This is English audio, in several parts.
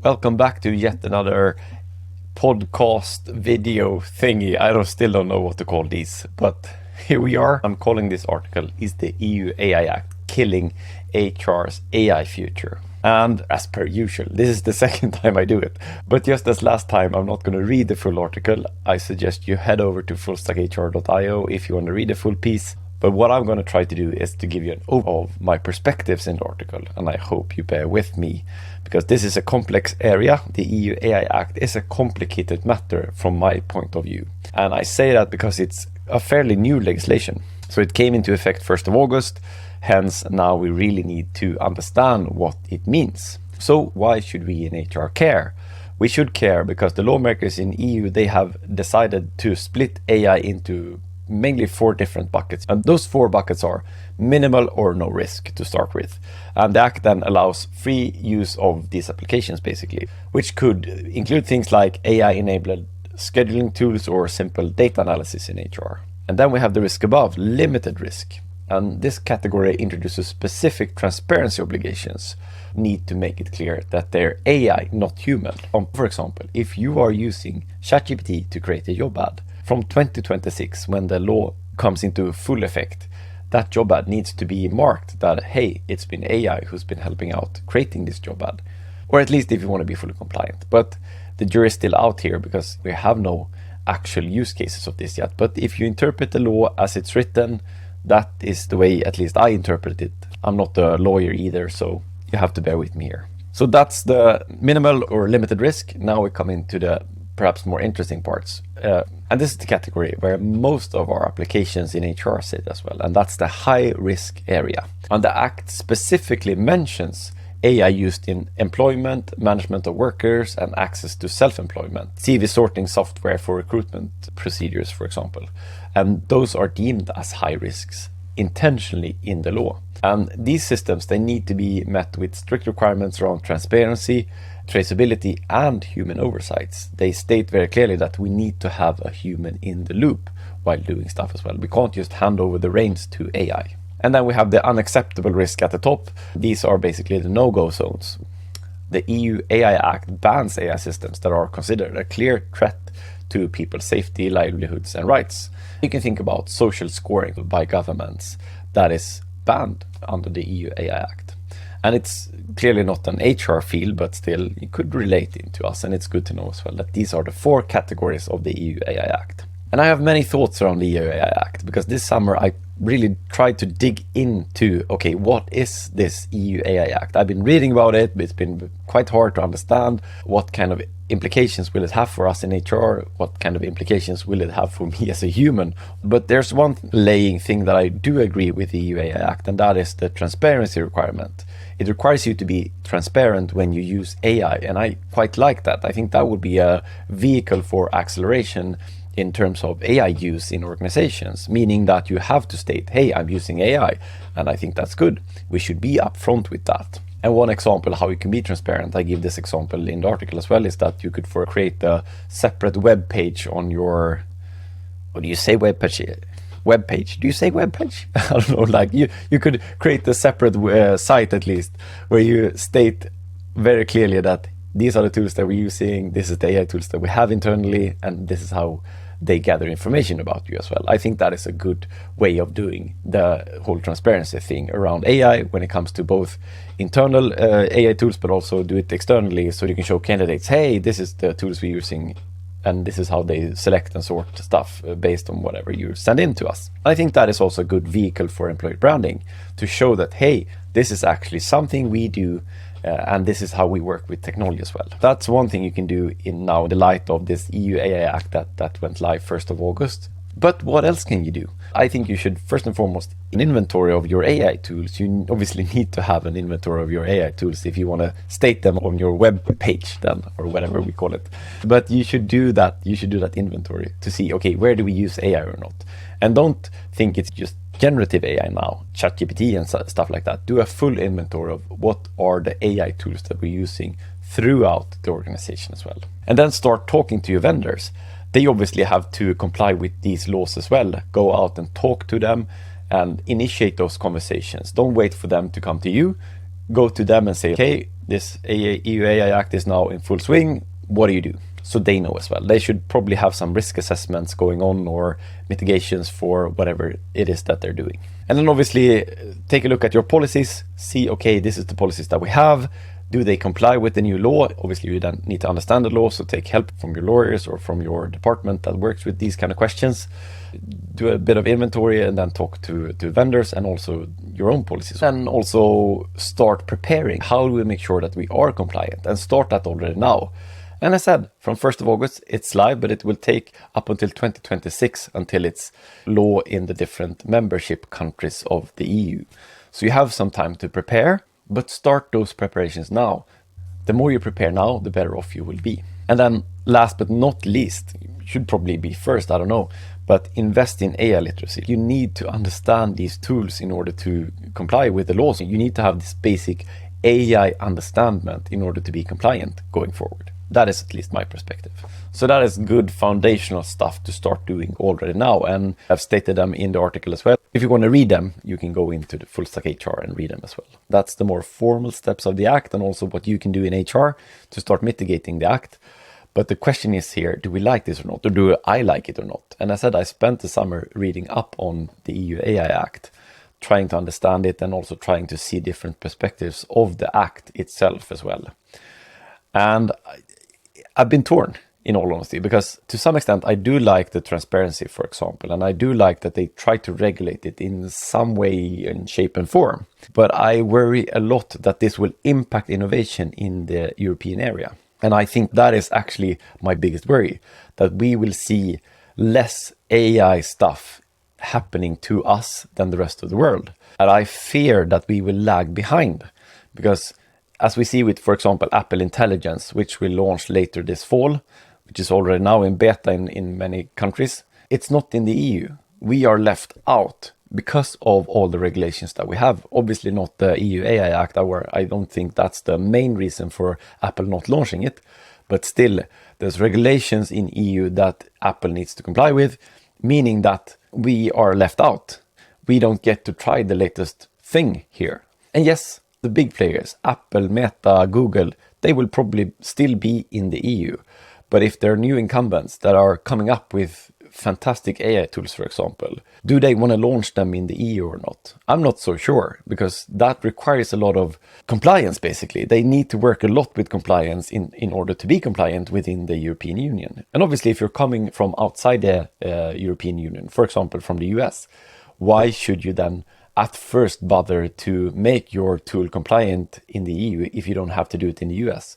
Welcome back to yet another podcast video thingy. Still don't know what to call these, but here we are. I'm calling this article, "Is the EU AI Act killing HR's AI future?" And as per usual, this is the second time I do it. But just as last time, I'm not going to read the full article. I suggest you head over to fullstackhr.io if you want to read the full piece. But what I'm going to try to do is to give you an overview of my perspectives in the article, and I hope you bear with me, because this is a complex area. The EU AI Act is a complicated matter from my point of view. And I say that because it's a fairly new legislation. So it came into effect 1st of August, hence now we really need to understand what it means. So why should we in HR care? We should care because the lawmakers in EU, they have decided to split AI into mainly 4 different buckets, and those 4 buckets are minimal or no risk to start with. And the act then allows free use of these applications basically, which could include things like AI enabled scheduling tools or simple data analysis in HR. And then we have the risk above, limited risk, and this category introduces specific transparency obligations. Need to make it clear that they're AI, not human. For example, if you are using ChatGPT to create a job ad, from 2026, when the law comes into full effect, that job ad needs to be marked that, hey, it's been AI who's been helping out creating this job ad. Or at least if you want to be fully compliant. But the jury's still out here because we have no actual use cases of this yet. But if you interpret the law as it's written, that is the way at least I interpret it. I'm not a lawyer either, so you have to bear with me here. So that's the minimal or limited risk. Now we come into the perhaps more interesting parts. And this is the category where most of our applications in HR sit as well, and that's the high risk area. And the Act specifically mentions AI used in employment, management of workers, and access to self-employment, CV sorting software for recruitment procedures, for example. And those are deemed as high risks intentionally in the law. And these systems, they need to be met with strict requirements around transparency, traceability, and human oversights. They state very clearly that we need to have a human in the loop while doing stuff as well. We can't just hand over the reins to AI. And then we have the unacceptable risk at the top. These are basically the no-go zones. The EU AI Act bans AI systems that are considered a clear threat to people's safety, livelihoods, and rights. You can think about social scoring by governments that is banned under the EU AI Act. And it's clearly not an HR field, but still you could relate it to us, and it's good to know as well that these are the 4 categories of the EU AI Act. And I have many thoughts around the EU AI Act, because this summer I really tried to dig into, okay, what is this EU AI Act? I've been reading about it, but it's been quite hard to understand what kind of implications will it have for us in HR, what kind of implications will it have for me as a human. But there's one laying thing that I do agree with the EU AI Act, and that is the transparency requirement. It requires you to be transparent when you use AI, and I quite like that. I think that would be a vehicle for acceleration in terms of AI use in organizations, meaning that you have to state, hey, I'm using AI, and I think that's good. We should be upfront with that. And one example how you can be transparent, I give this example in the article as well, is that you could create a separate web page on your, what do you say, web page? Web page? Do you say web page? I don't know, like you could create a separate site at least, where you state very clearly that these are the tools that we're using, this is the AI tools that we have internally, and this is how they gather information about you as well. I think that is a good way of doing the whole transparency thing around AI when it comes to both internal AI tools, but also do it externally, so you can show candidates, hey, this is the tools we're using, and this is how they select and sort stuff based on whatever you send in to us. I think that is also a good vehicle for employer branding, to show that, hey, this is actually something we do, and this is how we work with technology as well. That's one thing you can do in now the light of this EU AI Act that went live 1st of August. But what else can you do? I think you should first and foremost an inventory of your AI tools. You obviously need to have an inventory of your AI tools if you want to state them on your web page then, or whatever we call it. But you should do that. You should do that inventory to see, okay, where do we use AI or not? And don't think it's just generative AI now, ChatGPT and stuff like that. Do a full inventory of what are the AI tools that we're using throughout the organization as well. And then start talking to your vendors. They obviously have to comply with these laws as well. Go out and talk to them and initiate those conversations. Don't wait for them to come to you. Go to them and say, okay, this EU AI Act is now in full swing. What do you do? So they know as well. They should probably have some risk assessments going on or mitigations for whatever it is that they're doing. And then obviously take a look at your policies, see, okay, this is the policies that we have. Do they comply with the new law? Obviously, you then need to understand the law, so take help from your lawyers or from your department that works with these kind of questions. Do a bit of inventory and then talk to vendors and also your own policies. And also start preparing. How do we make sure that we are compliant? And start that already now. And as I said, from 1st of August, it's live, but it will take up until 2026 until it's law in the different membership countries of the EU. So you have some time to prepare. But start those preparations now. The more you prepare now, the better off you will be. And then last but not least, should probably be first, I don't know, but invest in AI literacy. You need to understand these tools in order to comply with the laws. You need to have this basic AI understanding in order to be compliant going forward. That is at least my perspective. So that is good foundational stuff to start doing already now. And I've stated them in the article as well. If you want to read them, you can go into the Full Stack HR and read them as well. That's the more formal steps of the Act and also what you can do in HR to start mitigating the Act. But the question is here, do we like this or not? Or do I like it or not? And I said I spent the summer reading up on the EU AI Act, trying to understand it and also trying to see different perspectives of the Act itself as well. And I've been torn, in all honesty, because to some extent I do like the transparency, for example, and I do like that they try to regulate it in some way, in shape and form. But I worry a lot that this will impact innovation in the European area. And I think that is actually my biggest worry, that we will see less AI stuff happening to us than the rest of the world. And I fear that we will lag behind, because as we see with, for example, Apple Intelligence, which will launch later this fall, which is already now in beta in many countries, it's not in the EU. We are left out because of all the regulations that we have. Obviously not the EU AI Act, where I don't think that's the main reason for Apple not launching it. But still, there's regulations in EU that Apple needs to comply with, meaning that we are left out. We don't get to try the latest thing here. And yes, the big players, Apple, Meta, Google, they will probably still be in the EU. But if there are new incumbents that are coming up with fantastic AI tools, for example, do they want to launch them in the EU or not? I'm not so sure, because that requires a lot of compliance, basically. They need to work a lot with compliance in order to be compliant within the European Union. And obviously, if you're coming from outside the European Union, for example, from the US, why should you then at first bother to make your tool compliant in the EU if you don't have to do it in the US?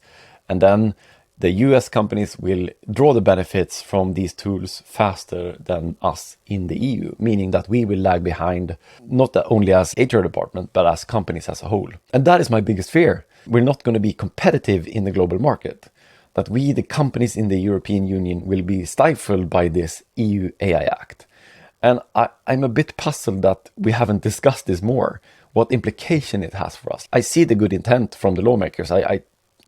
And then the US companies will draw the benefits from these tools faster than us in the EU, meaning that we will lag behind, not only as HR department, but as companies as a whole. And that is my biggest fear. We're not going to be competitive in the global market. That we, the companies in the European Union, will be stifled by this EU AI Act. And I'm a bit puzzled that we haven't discussed this more, what implication it has for us. I see the good intent from the lawmakers. I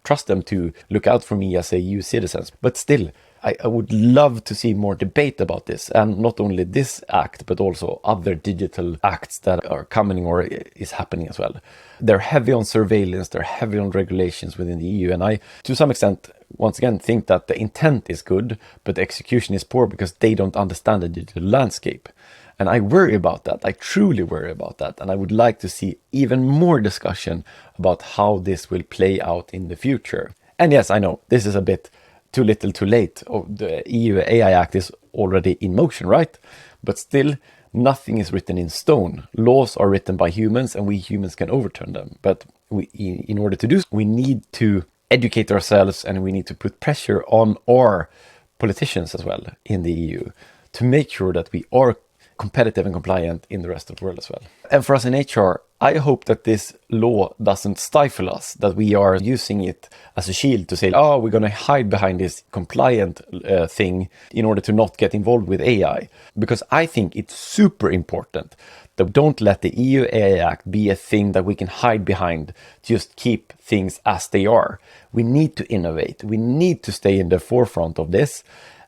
trust them to look out for me as a EU citizen. But still, I would love to see more debate about this. And not only this act, but also other digital acts that are coming or is happening as well. They're heavy on surveillance, they're heavy on regulations within the EU. And I, to some extent, once again, think that the intent is good, but the execution is poor because they don't understand the digital landscape. And I worry about that. I truly worry about that. And I would like to see even more discussion about how this will play out in the future. And yes, I know this is a bit too little too late. Oh, the EU AI Act is already in motion, right? But still, nothing is written in stone. Laws are written by humans and we humans can overturn them. But in order to do so, we need to educate ourselves and we need to put pressure on our politicians as well in the EU to make sure that we are competitive and compliant in the rest of the world as well. And for us in HR, I hope that this law doesn't stifle us, that we are using it as a shield to say, oh, we're going to hide behind this compliant thing in order to not get involved with AI. Because I think it's super important that don't let the EU AI Act be a thing that we can hide behind, just keep things as they are. We need to innovate. We need to stay in the forefront of this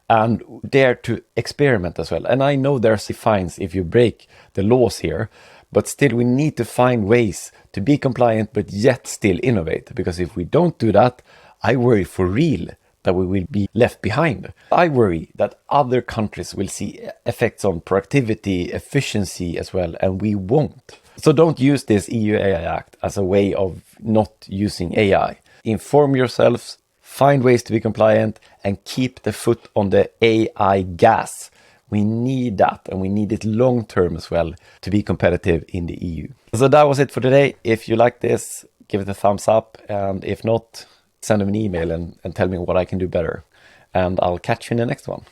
and dare to experiment as well. And I know there's fines if you break the laws here, But still, we need to find ways to be compliant, but yet still innovate. Because if we don't do that, I worry for real that we will be left behind. I worry that other countries will see effects on productivity, efficiency as well, and we won't. So don't use this EU AI Act as a way of not using AI. Inform yourselves, find ways to be compliant, and keep the foot on the AI gas. We need that, and we need it long term as well to be competitive in the EU. So that was it for today. If you like this, give it a thumbs up, and if not, send them an email and tell me what I can do better. And I'll catch you in the next one.